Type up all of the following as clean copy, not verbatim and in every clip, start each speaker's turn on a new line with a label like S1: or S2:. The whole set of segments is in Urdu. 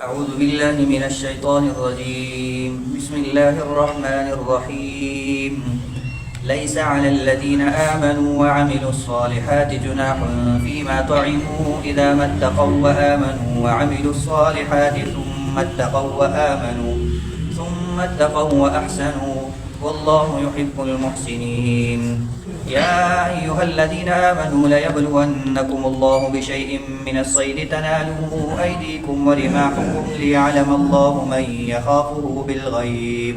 S1: أعوذ بالله من الشيطان الرجيم. بسم الله الرحمن الرحيم. ليس على الذين آمنوا وعملوا الصالحات جناح فيما طعموا إذا ما اتقوا وآمنوا وعملوا الصالحات ثم اتقوا وأحسنوا والله يحب المحسنين. يا أيها الذين آمنوا ليبلونكم الله بشيء من الصيد تناله أيديكم ورماحكم ليعلم الله من يخافه بالغيب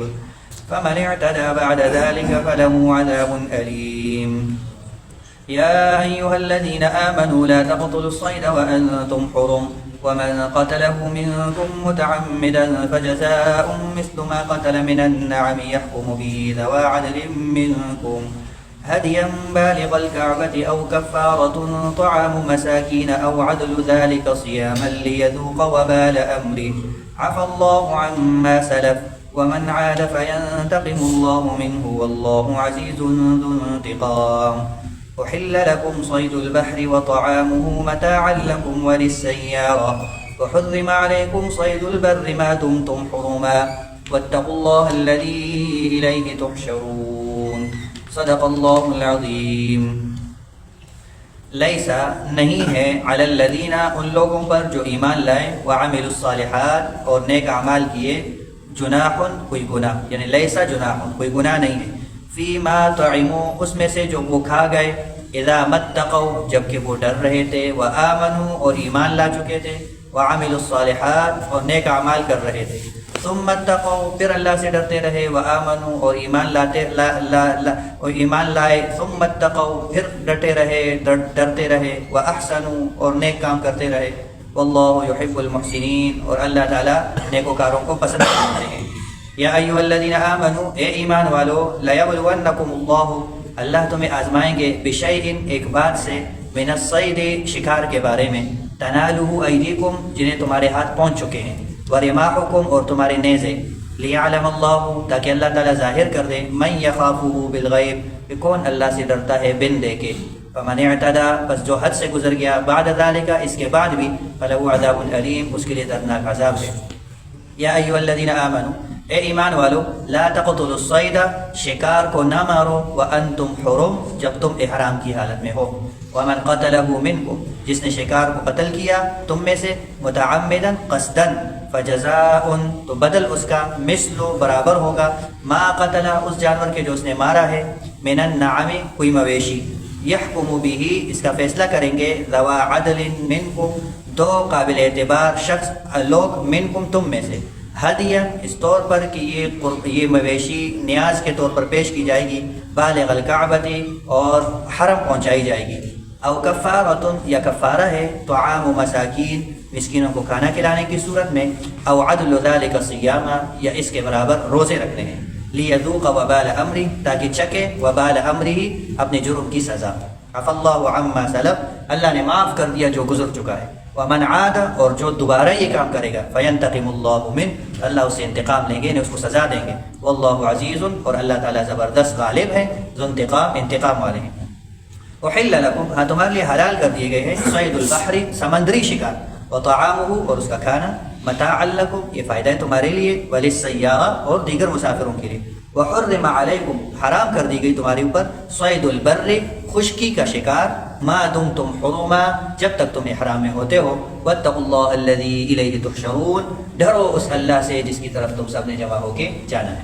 S1: فمن اعتدى بعد ذلك فله عذاب أليم. يا أيها الذين آمنوا لا تقتلوا الصيد وأنتم حرم ومن قتله منكم متعمدا فجزاء مثل ما قتل من النعم يحكم به ذوى عدل منكم هديا بالغ الكعبة أو كفارة طعام مساكين أو عدل ذلك صياما ليذوق وبال أمره عفى الله عما سلف ومن عاد فينتقم الله منه والله عزيز ذو انتقام. أحل لكم صيد البحر وطعامه متاعا لكم وللسيارة وحرم عليكم صيد البر ما دمتم حرما واتقوا الله الذي إليه تحشرون. صدق اللہ العظیم. لیسا نہیں ہے علی الذین ان لوگوں پر جو ایمان لائے وعملوا الصالحات اور نیک اعمال کیے جناح کوئی گناہ یعنی لیسا جناح کوئی گناہ نہیں ہے فیما طعموا اس میں سے جو وہ کھا گئے اذا متقوا جبکہ وہ ڈر رہے تھے وآمنوا اور ایمان لا چکے تھے وعملوا الصالحات اور نیک اعمال کر رہے تھے ثم اتقوا پھر اللہ سے ڈرتے رہے وآمنوا اور ایمان لائے ثم اتقوا پھر ڈرتے رہے واحسنوا اور نیک کام کرتے رہے واللہ یحب المحسنین اور اللہ تعالیٰ نیکوکاروں کو پسند کرتے ہیں. یا ایھا الذین آمنوا اے ایمان والو لیبلونکم اللہ اللہ تمہیں آزمائیں گے بشیء ایک بات سے من الصید شکار کے بارے میں تنالہ ایدیکم جنہیں تمہارے ہاتھ پہنچ چکے ہیں ورماحکم اور تمہارے نیزے لیعلم اللہ تاکہ اللہ تعالیٰ ظاہر کر دے من یخافہ بالغیب کہ کون اللہ سے ڈرتا ہے بن دے کے فمن اعتدی بس جو حد سے گزر گیا بعد ذالک اس کے بعد بھی فلہ عذاب علیم اس کے لیے دردناک عذاب ہے. یا ایھا الذین آمنوا اے ایمان والو لا تقتلوا الصید شکار کو نہ مارو وانتم حرم جب تم احرام کی حالت میں ہو ومن قتلہ منکم جس نے شکار کو قتل کیا تم میں سے متعمدا قصدا فجزاء تو بدل اس کا مثل برابر ہوگا ما قتل اس جانور کے جو اس نے مارا ہے من النعم کوئی مویشی یحکم به اس کا فیصلہ کریں گے ذوی عدل منکم دو قابل اعتبار شخص لوگ منکم تم میں سے ہدیہ اس طور پر کہ یہ مویشی نیاز کے طور پر پیش کی جائے گی بالغ الکعبۃ اور حرم پہنچائی جائے گی او کفارۃ یا کفارہ ہے طعام مساکین مسکینوں کو کھانا کھلانے کی صورت میں او عدل ذلک صیاما یا اس کے برابر روزے رکھنے ہیں لیذوق وبال امری تاکہ چکے وبال امری اپنے جرم کی سزا. عفى اللہ عما سلف اللہ نے معاف کر دیا جو گزر چکا ہے ومن عاد اور جو دوبارہ یہ کام کرے گا فینتقم اللہ من اللہ اس سے انتقام لیں گے یعنی اس کو سزا دیں گے واللہ عزیز اور اللہ تعالیٰ زبردست غالب ہے ذو انتقام والے ہیں. احل لکم ہاں تمہارے لیے حلال کر دیے گئے ہیں صید البحر سمندری شکار وطعامہ اور اس کا کھانا متاعا لکم یہ فائدہ ہے تمہارے لیے وللسیارہ اور دیگر مسافروں کے لیے وحرم علیکم حرام کر دی گئی تمہارے اوپر صید البر خشکی کا شکار ما دمتم حرما جب تک تم احرام میں ہوتے ہو واتقوا اللہ الذی الیہ تحشرون ڈرو اس اللہ سے جس کی طرف تم سب نے جمع ہو کے جانا ہے.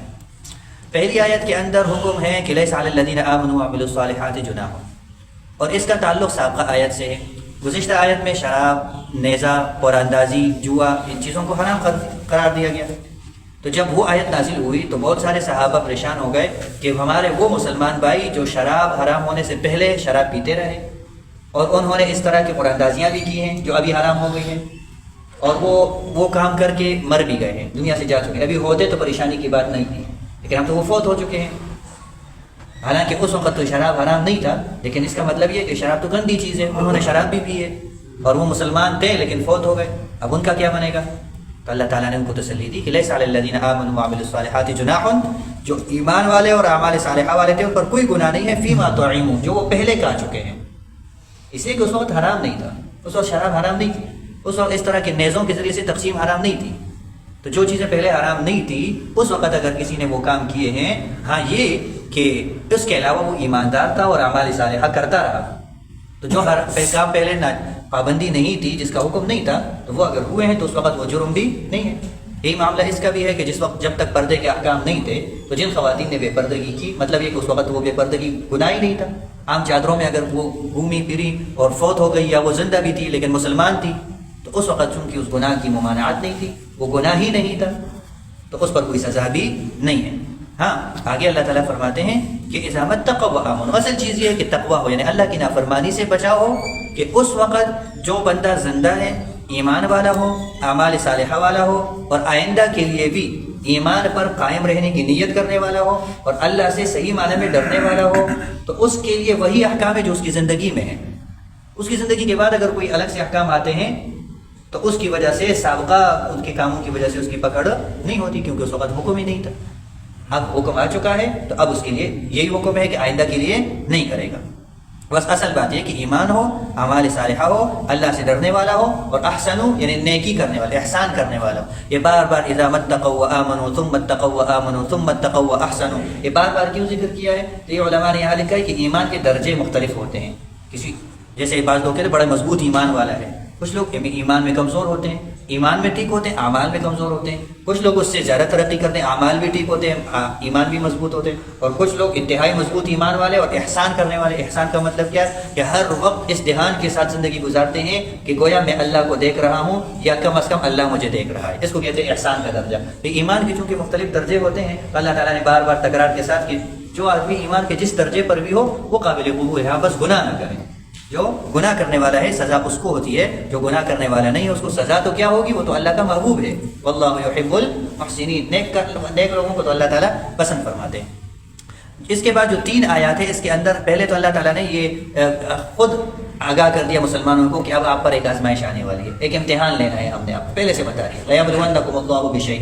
S1: پہلی آیت کے اندر حکم ہے کہ لیس علی الذین آمنوا وعملوا الصالحات جناح اور اس کا تعلق سابقہ آیت سے ہے. گزشتہ آیت میں شراب نیزہ اور اندازی جوا ان چیزوں کو حرام قرار دیا گیا. تو جب وہ آیت نازل ہوئی تو بہت سارے صحابہ پریشان ہو گئے کہ ہمارے وہ مسلمان بھائی جو شراب حرام ہونے سے پہلے شراب پیتے رہے اور انہوں نے اس طرح کی قراندازیاں بھی کی ہیں جو ابھی حرام ہو گئی ہیں اور وہ کام کر کے مر بھی گئے ہیں دنیا سے جا چکے ہیں. ابھی ہوتے تو پریشانی کی بات نہیں تھی لیکن ہم تو وہ فوت ہو چکے ہیں. حالانکہ اس وقت تو شراب حرام نہیں تھا لیکن اس کا مطلب یہ کہ شراب تو گندی چیز ہے. انہوں نے شراب بھی پی ہے اور وہ مسلمان تھے لیکن فوت ہو گئے. اب ان کا کیا بنے گا؟ تو اللہ تعالیٰ نے ان کو تسلی دی کہ لیس علی الذین آمنوا وعملوا الصالحات جناح جو ایمان والے اور اعمال صالحہ والے تھے ان پر کوئی گناہ نہیں ہے فیما طعموا جو وہ پہلے کھا چکے ہیں. اس لیے کہ اس وقت حرام نہیں تھا, اس وقت شراب حرام نہیں تھی, اس وقت اس طرح کے نیزوں کے ذریعے سے تقسیم حرام نہیں تھی. تو جو چیزیں پہلے حرام نہیں تھی اس وقت اگر کسی نے وہ کام کیے ہیں، ہاں یہ کہ اس کے علاوہ وہ ایماندار تھا اور اعمال صالحہ کرتا رہا، تو جو کام پہلے پابندی نہیں تھی، جس کا حکم نہیں تھا، تو وہ اگر ہوئے ہیں تو اس وقت وہ جرم بھی نہیں ہے. یہی معاملہ اس کا بھی ہے کہ جس وقت جب تک پردے کے احکام نہیں تھے تو جن خواتین نے بے پردگی کی، مطلب یہ کہ اس وقت وہ بے پردگی گناہ ہی نہیں تھا. عام چادروں میں اگر وہ گھومی پھری اور فوت ہو گئی یا وہ زندہ بھی تھی لیکن مسلمان تھی، تو اس وقت چونکہ اس گناہ کی ممانعت نہیں تھی، وہ گناہ ہی نہیں تھا، تو اس پر کوئی سزا بھی نہیں ہے. ہاں آگے اللہ تعالیٰ فرماتے ہیں کہ اذا متقوا وآمنوا، اصل چیز یہ ہے کہ تقوی ہو، یعنی اللہ کی نافرمانی سے بچاؤ ہو، کہ اس وقت جو بندہ زندہ ہے، ایمان والا ہو، اعمال صالحہ والا ہو، اور آئندہ کے لیے بھی ایمان پر قائم رہنے کی نیت کرنے والا ہو اور اللہ سے صحیح معنی میں ڈرنے والا ہو، تو اس کے لیے وہی احکام ہے جو اس کی زندگی میں ہے. اس کی زندگی کے بعد اگر کوئی الگ سے احکام آتے ہیں تو اس کی وجہ سے سابقہ ان کے کاموں کی وجہ سے اس کی پکڑ نہیں ہوتی، کیونکہ اس وقت حکم ہی نہیں تھا. اب حکم آ چکا ہے تو اب اس کے لیے یہی حکم ہے کہ آئندہ کے لیے نہیں کرے گا. بس اصل بات یہ کہ ایمان ہو، اعمال صالحہ ہو، اللہ سے ڈرنے والا ہو، اور احسنوا یعنی نیکی کرنے والا، احسان کرنے والا ہو. یہ بار بار اذا متقوا وآمنوا ثم اتقوا وآمنوا ثم اتقوا واحسنوا، یہ بار بار کیوں ذکر کیا ہے؟ تو یہ علماء نے یہاں لکھا ہے کہ ایمان کے درجے مختلف ہوتے ہیں. کسی جیسے بعض لوگ کہتے ہیں بڑا مضبوط ایمان والا ہے، کچھ لوگ ایمان میں کمزور ہوتے ہیں، ایمان میں ٹھیک ہوتے ہیں، اعمال میں کمزور ہوتے ہیں. کچھ لوگ اس سے زیادہ ترقی کرتے ہیں، اعمال بھی ٹھیک ہوتے ہیں، ایمان بھی مضبوط ہوتے ہیں. اور کچھ لوگ انتہائی مضبوط ایمان والے اور احسان کرنے والے. احسان کا مطلب کیا ہے؟ کہ ہر وقت اس دھیان کے ساتھ زندگی گزارتے ہیں کہ گویا میں اللہ کو دیکھ رہا ہوں یا کم از کم اللہ مجھے دیکھ رہا ہے. اس کو کہتے ہیں احسان کا درجہ. ایمان کے چونکہ مختلف درجے ہوتے ہیں تو اللہ تعالیٰ نے بار بار تکرار کے ساتھ کہ جو آدمی ایمان کے جس درجے پر بھی ہو وہ قابل قبول ہے، بس گناہ نہ کریں. جو گناہ کرنے والا ہے سزا اس کو ہوتی ہے، جو گناہ کرنے والا نہیں ہے اس کو سزا تو کیا ہوگی؟ وہ تو اللہ کا محبوب ہے. واللہ یحب المحسنین، نیک لوگوں کو تو اللہ تعالیٰ پسند فرماتے ہیں. اس کے بعد جو 3 آیات ہیں اس کے اندر پہلے تو اللہ تعالیٰ نے یہ خود آگاہ کر دیا مسلمانوں کو کہ اب آپ پر ایک آزمائش آنے والی ہے، ایک امتحان لینا ہے. ہم نے آپ پہلے سے بتا دیا لَيَبْلُوَنَّكُمُ اللَّهُ بِشَيْءٍ،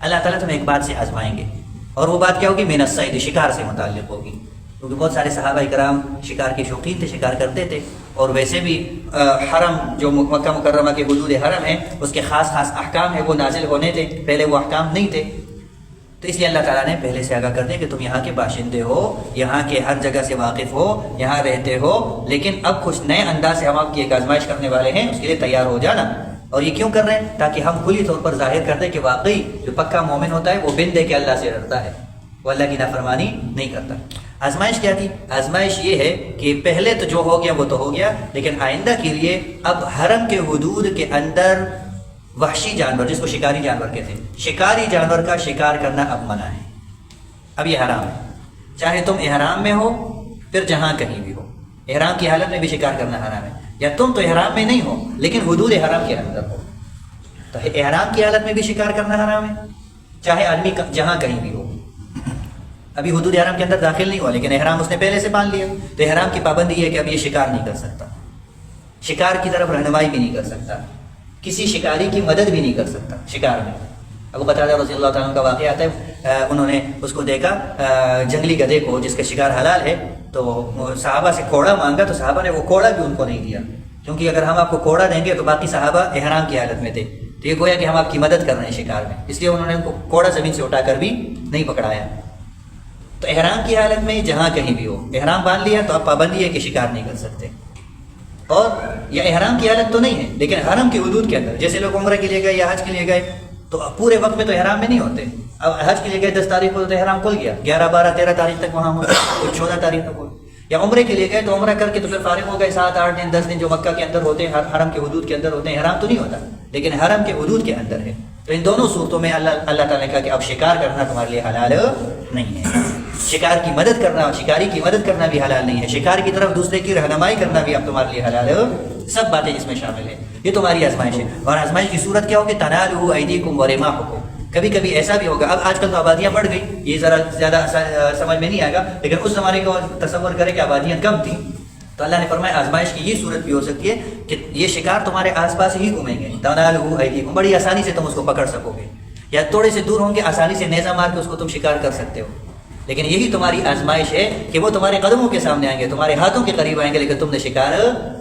S1: اللہ تعالیٰ تمہیں ایک بات سے آزمائیں گے، اور وہ بات کیا ہوگی؟ مِنَ الصَّيْدِ، شکار سے متعلق ہوگی. کیونکہ بہت سارے صحابہ کرام شکار کے شوقین تھے، شکار کرتے تھے، اور ویسے بھی حرم جو مکہ مکرمہ کے حدود حرم ہے اس کے خاص خاص احکام ہیں وہ نازل ہونے تھے، پہلے وہ احکام نہیں تھے. تو اس لیے اللہ تعالیٰ نے پہلے سے آگاہ کر دیا کہ تم یہاں کے باشندے ہو، یہاں کے ہر جگہ سے واقف ہو، یہاں رہتے ہو، لیکن اب کچھ نئے انداز سے ہم آپ کی ایک آزمائش کرنے والے ہیں، اس کے لیے تیار ہو جانا. اور یہ کیوں کر رہے ہیں؟ تاکہ ہم کھلی طور پر ظاہر کر دیں کہ واقعی جو پکا مومن ہوتا ہے وہ بن دے کے اللہ سے ڈرتا ہے، وہ اللہ کی نافرمانی نہیں کرتا. آزمائش کیا تھی؟ آزمائش یہ ہے کہ پہلے تو جو ہو گیا وہ تو ہو گیا، لیکن آئندہ کے لیے اب حرم کے حدود کے اندر وحشی جانور، جس کو شکاری جانور کہتے ہیں، شکاری جانور کا شکار کرنا اب منع ہے. اب یہ حرام ہے، چاہے تم احرام میں ہو پھر جہاں کہیں بھی ہو، احرام کی حالت میں بھی شکار کرنا حرام ہے. یا تم تو احرام میں نہیں ہو لیکن حدود احرام کے اندر ہو، تو احرام کی حالت میں بھی شکار کرنا حرام ہے، چاہے آدمی جہاں کہیں بھی ہو. ابھی حدود احرام کے اندر داخل نہیں ہوا لیکن احرام اس نے پہلے سے باندھ لیا، تو احرام کی پابندی یہ ہے کہ اب یہ شکار نہیں کر سکتا، شکار کی طرف رہنمائی بھی نہیں کر سکتا، کسی شکاری کی مدد بھی نہیں کر سکتا شکار میں. ابو قتادہ رضی اللہ تعالیٰ کا واقعہ آتا ہے، انہوں نے اس کو دیکھا جنگلی گدھے کو جس کا شکار حلال ہے، تو صحابہ سے کوڑا مانگا تو صحابہ نے وہ کوڑا بھی ان کو نہیں دیا، کیونکہ اگر ہم آپ کو کوڑا دیں گے تو باقی صحابہ احرام کی حالت میں تھے، تو یہ گویا کہ ہم آپ کی مدد کر رہے ہیں شکار میں، اس لیے انہوں نے ان کو کوڑا زمین سے اٹھا کر بھی نہیں پکڑایا. تو احرام کی حالت میں جہاں کہیں بھی ہو، احرام باندھ لیا تو اب پابندی ہے کہ شکار نہیں کر سکتے. اور یا احرام کی حالت تو نہیں ہے لیکن حرم کے حدود کے اندر، جیسے لوگ عمرہ کے لیے گئے یا حج کے لیے گئے تو پورے وقت میں تو احرام میں نہیں ہوتے. اب حج کے لیے گئے 10 تاریخ کو تو احرام کھل گیا، 11 12 13 تاریخ تک وہاں ہو، 14 تاریخ تک ہو. یا عمرے کے لیے گئے تو عمرہ کر کے تو پھر فارغ ہو گئے 7 8 دن 10 دن جو مکہ کے اندر ہوتے ہیں، حرم کے حدود کے اندر ہوتے ہیں، احرام تو نہیں ہوتا لیکن حرم کے حدود کے اندر ہے. تو ان دونوں صورتوں میں اللہ تعالیٰ نے کہا کہ اب شکار کرنا تمہارے لیے حلال نہیں ہے، شکار کی مدد کرنا، شکاری کی مدد کرنا بھی حلال نہیں ہے، شکار کی طرف دوسرے کی رہنمائی کرنا بھی اب تمہارے لیے حلال ہے. سب باتیں اس میں شامل ہیں. یہ تمہاری آزمائش ہے، اور آزمائش کی صورت کیا ہوگی؟ تنالوا ایدیکم ورماحکم. کبھی کبھی ایسا بھی ہوگا، اب آج کل تو آبادیاں بڑھ گئی، یہ ذرا زیادہ سمجھ میں نہیں آئے گا، لیکن اس زمانے کو تصور کرے کہ آبادیاں کم تھیں تو اللہ نے فرمایا آزمائش کی یہ صورت بھی ہو سکتی ہے کہ یہ شکار تمہارے آس پاس ہی گھومیں گے. تنالوا ایدیکم، بڑی آسانی سے تم اس کو پکڑ سکو گے، یا تھوڑے سے دور ہوں گے آسانی سے نیزہ مار کے اس کو تم شکار کر سکتے ہو. لیکن یہی تمہاری آزمائش ہے کہ وہ تمہارے قدموں کے سامنے آئیں گے، تمہارے ہاتھوں کے قریب آئیں گے، لیکن تم نے شکار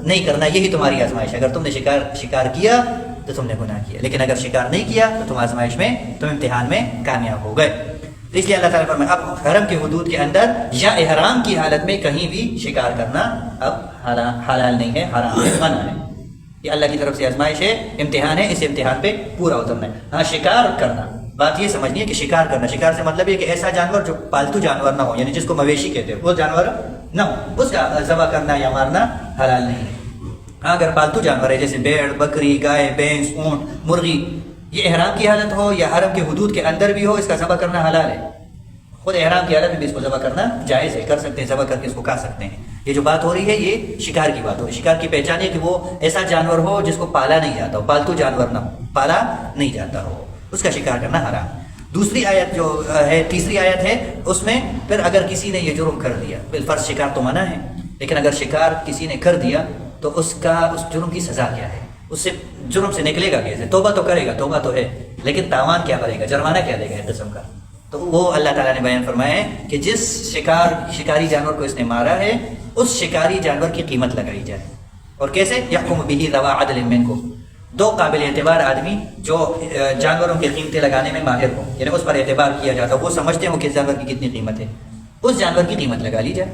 S1: نہیں کرنا، یہی تمہاری آزمائش ہے۔ اگر تم نے شکار کیا تو تم نے گناہ کیا، لیکن اگر شکار نہیں کیا تو تم آزمائش میں، تم امتحان میں کامیاب ہو گئے۔ تو اس لیے اللہ تعالیٰ فرمائے اب حرم کے حدود کے اندر یا احرام کی حالت میں کہیں بھی شکار کرنا اب حلال نہیں ہے، حرام ہے، منع ہے۔ یہ اللہ کی طرف سے آزمائش ہے، امتحان ہے، اس امتحان پہ پورا اترنا ہے۔ ہاں شکار کرنا، بات یہ سمجھنی ہے کہ شکار کرنا، شکار سے مطلب یہ کہ ایسا جانور جو پالتو جانور نہ ہو، یعنی جس کو مویشی کہتے ہیں، وہ جانور نہ ہو، اس کا ذبح کرنا یا مارنا حلال نہیں ہے۔ ہاں اگر پالتو جانور ہے جیسے بھیڑ، بکری، گائے، بھینس، اونٹ، مرغی، یہ احرام کی حالت ہو یا حرم کے حدود کے اندر بھی ہو، اس کا ذبح کرنا حلال ہے۔ خود احرام کی حالت میں بھی اس کو ذبح کرنا جائز ہے، کر سکتے ہیں، ذبح کر کے اس کو کھا سکتے ہیں۔ یہ جو بات ہو رہی ہے یہ شکار کی بات ہو رہی ہے۔ شکار کی پہچان ہے کہ وہ ایسا جانور ہو جس کو پالا نہیں جاتا ہو، پالتو جانور نہ ہو، پالا نہیں جاتا ہو، اس کا شکار کرنا حرام۔ دوسری آیت جو ہے، تیسری آیت ہے، اس میں پھر اگر کسی نے یہ جرم کر دیا، بالفرض شکار تو منع ہے، لیکن اگر شکار کسی نے کر دیا تو اس جرم کی سزا کیا ہے، اس سے جرم سے نکلے گا کیسے؟ توبہ تو کرے گا، توبہ تو ہے، لیکن تاوان کیا کرے گا، جرمانہ کیا دے گا ایک قسم کا۔ تو وہ اللہ تعالیٰ نے بیان فرمایا ہے کہ جس شکاری جانور کو اس نے مارا ہے، اس شکاری جانور کی قیمت لگائی جائے۔ اور کیسے؟ یحکم بہ ذوی عدل منکم، دو قابل اعتبار آدمی جو جانوروں کی قیمتیں لگانے میں ماہر ہوں، یعنی اس پر اعتبار کیا جاتا ہے، وہ سمجھتے ہیں وہ کس جانور کی کتنی قیمت ہے، اس جانور کی قیمت لگا لی جائے۔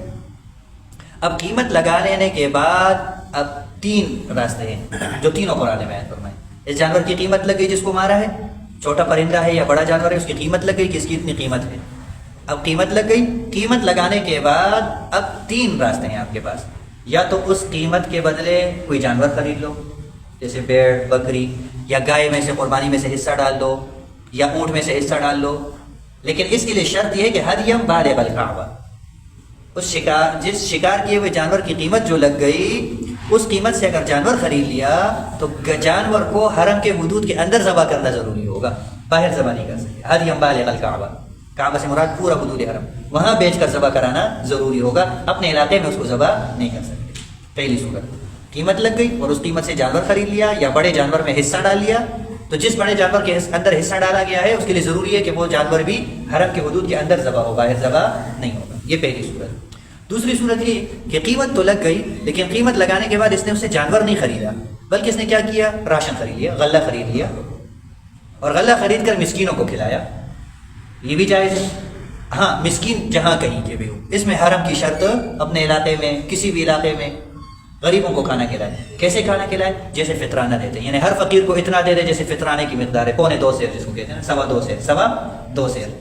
S1: اب قیمت لگا لینے کے بعد اب تین راستے ہیں جو تینوں قرآن میں بیان فرمائے۔ اس جانور کی قیمت لگ گئی جس کو مارا ہے، چھوٹا پرندہ ہے یا بڑا جانور ہے، اس کی قیمت لگ گئی کہ اس کی اتنی قیمت ہے۔ اب قیمت لگ گئی، قیمت لگانے کے بعد اب تین راستے ہیں آپ کے پاس، یا تو اس قیمت کے بدلے کوئی جانور خرید لو، جیسے بھیڑ، بکری، یا گائے میں سے قربانی میں سے حصہ ڈال دو، یا اونٹ میں سے حصہ ڈال لو، لیکن اس کے لیے شرط یہ ہے کہ ہدیم بالغ الکعبہ، جس شکار کیے ہوئے جانور کی قیمت جو لگ گئی، اس قیمت سے اگر جانور خرید لیا تو جانور کو حرم کے حدود کے اندر ذبح کرنا ضروری ہوگا، باہر ذبح نہیں کر سکتے۔ ہدیم بالغ الکعبہ، کعبہ سے مراد پورا حدود حرم، وہاں بیچ کر ذبح کرانا ضروری ہوگا، اپنے علاقے میں اس کو ذبح نہیں کر سکتے۔ پہلی صورت، قیمت لگ گئی اور اس قیمت سے جانور خرید لیا یا بڑے جانور میں حصہ ڈال لیا، تو جس بڑے جانور کے اندر حصہ ڈالا گیا ہے اس کے لیے ضروری ہے کہ وہ جانور بھی حرم کے حدود کے اندر ذبح ہو، باہر ذبح نہیں ہوگا۔ یہ پہلی صورت۔ دوسری صورت یہ کہ قیمت تو لگ گئی، لیکن قیمت لگانے کے بعد اس نے اس سے جانور نہیں خریدا، بلکہ اس نے کیا کیا، راشن خرید لیا، غلہ خرید لیا، اور غلہ خرید کر مسکینوں کو کھلایا، یہ بھی جائز ہے۔ ہاں مسکین جہاں کہیں کے بھی ہو، اس میں حرم کی شرط اپنے علاقے میں، کسی بھی علاقے میں غریبوں کو کھانا کھلائے۔ کیسے کھانا کھلائے؟ جیسے فطرانہ دیتے ہیں، یعنی ہر فقیر کو اتنا دے دے جیسے فطرانے کی مقدار ہے، 2.25 سیر جس کو کہتے ہیں، 2.25 سیر۔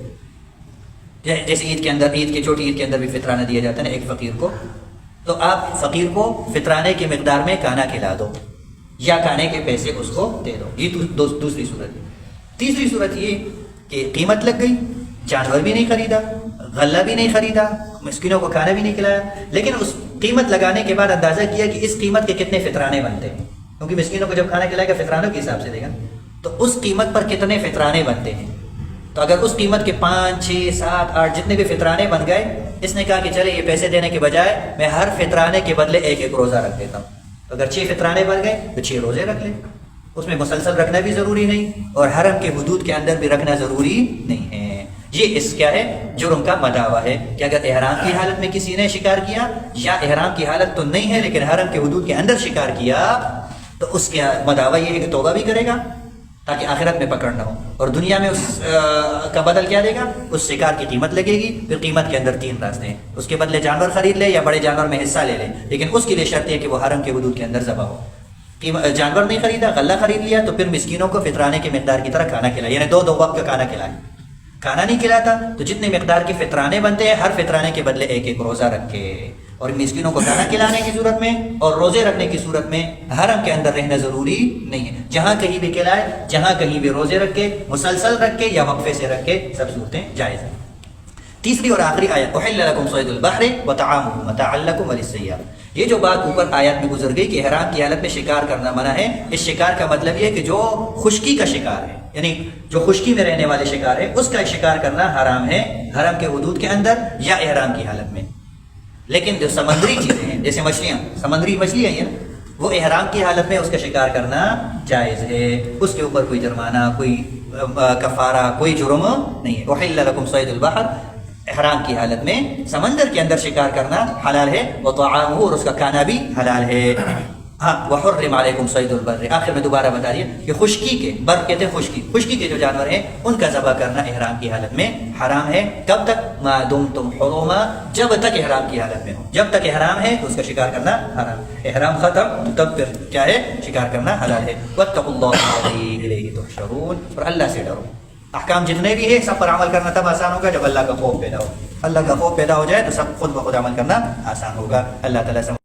S1: جیسے عید کے اندر، عید کی چھوٹی عید کے اندر بھی فطرانہ دیا جاتا ہے نا ایک فقیر کو، تو آپ فقیر کو فطرانے کی مقدار میں کھانا کھلا دو یا کھانے کے پیسے اس کو دے دو۔ یہ دوسری صورت ہے۔ تیسری صورت یہ کہ قیمت لگ گئی، جانور بھی نہیں خریدا، غلہ بھی نہیں خریدا، مسکینوں کو کھانا بھی نہیں کھلایا، لیکن اس قیمت لگانے کے بعد اندازہ کیا کہ اس قیمت کے کتنے فطرانے بنتے ہیں، کیونکہ مسکینوں کو جب کھانا کھلائے گا فطرانوں کے حساب سے دے گا، تو اس قیمت پر کتنے فطرانے بنتے ہیں۔ تو اگر اس قیمت کے 5، 6، 7، 8 جتنے بھی فطرانے بن گئے، اس نے کہا کہ چلے یہ پیسے دینے کے بجائے میں ہر فطرانے کے بدلے ایک روزہ رکھ دیتا ہوں۔ تو اگر 6 فطرانے بن گئے تو 6 روزے رکھ لیں، اس میں مسلسل رکھنا بھی ضروری نہیں اور حرم کے حدود کے اندر بھی رکھنا ضروری نہیں ہے۔ یہ اس کیا ہے، جرم کا مداوع ہے کہ اگر احرام کی حالت میں کسی نے شکار کیا، یا احرام کی حالت تو نہیں ہے لیکن حرم کے حدود کے اندر شکار کیا، تو اس کا مداوع یہ ہے کہ توبہ بھی کرے گا تاکہ آخرت میں پکڑ نہ ہو، اور دنیا میں اس کا بدل کیا دے گا، اس شکار کی قیمت لگے گی۔ پھر قیمت کے اندر 3 راستے ہیں، اس کے بدلے جانور خرید لے یا بڑے جانور میں حصہ لے لے، لیکن اس کے لیے شرط ہے کہ وہ حرم کے حدود کے اندر ذبح ہو۔ جانور نہیں خریدا، غلہ خرید لیا، تو پھر مسکینوں کو فطرانے کی مقدار کی طرح کھانا کھلائے، یعنی 2 وقت کا کھانا کھلائے۔ کھانا نہیں کھلاتا تو جتنے مقدار کے فطرانے بنتے ہیں ہر فطرانے کے بدلے ایک روزہ رکھے، اور مسکینوں کو کھانا کھلانے کی صورت میں اور روزے رکھنے کی صورت میں حرم کے اندر رہنا ضروری نہیں ہے، جہاں کہیں بھی کھلائے، جہاں کہیں بھی روزے رکھ کے، مسلسل رکھ کے یا وقفے سے رکھ کے، سب صورتیں جائز ہیں۔ تیسری اور آخری آیت، احل لکم صید البحر وطعامہ متاعا لکم وللسیارہ، یہ جو بات اوپر آیات میں گزر گئی کہ احرام کی حالت میں شکار کرنا منع ہے، اس شکار کا مطلب یہ ہے کہ جو خشکی کا شکار ہے، یعنی جو خشکی میں رہنے والے شکار ہے، اس کا شکار کرنا حرام ہے حرم کے حدود کے اندر یا احرام کی حالت میں۔ لیکن جو سمندری چیزیں ہیں جیسے مچھلیاں، سمندری مچھلیاں ہیں، وہ احرام کی حالت میں اس کا شکار کرنا جائز ہے، اس کے اوپر کوئی جرمانہ، کوئی کفارہ، کوئی جرم نہیں ہے۔ احل لکم صید البحر، احرام کی حالت میں سمندر کے اندر شکار کرنا حلال ہے، وطعامہ، اور اس کا کھانا بھی حلال ہے۔ ہاں، وحرم علیکم صید البر، آخر میں دوبارہ بتا دیا کہ خشکی کے، بر کہتے ہیں خشکی کے جو جانور ہیں ان کا ذبح کرنا احرام کی حالت میں حرام ہے۔ کب تک؟ ما دمتم حرما، جب تک احرام کی حالت میں ہو، جب تک احرام ہے تو اس کا شکار کرنا حرام، احرام ختم تب پھر کیا ہے؟ شکار کرنا حلال ہے۔ واتقوا اللہ الذی الیہ تحشرون، اور اللہ سے ڈرو۔ احکام جتنے بھی ہیں سب پر عمل کرنا تب آسان ہوگا جب اللہ کا خوف پیدا ہو، اللہ کا خوف پیدا ہو جائے تو سب خود بخود عمل کرنا آسان ہوگا۔ اللہ تعالیٰ سے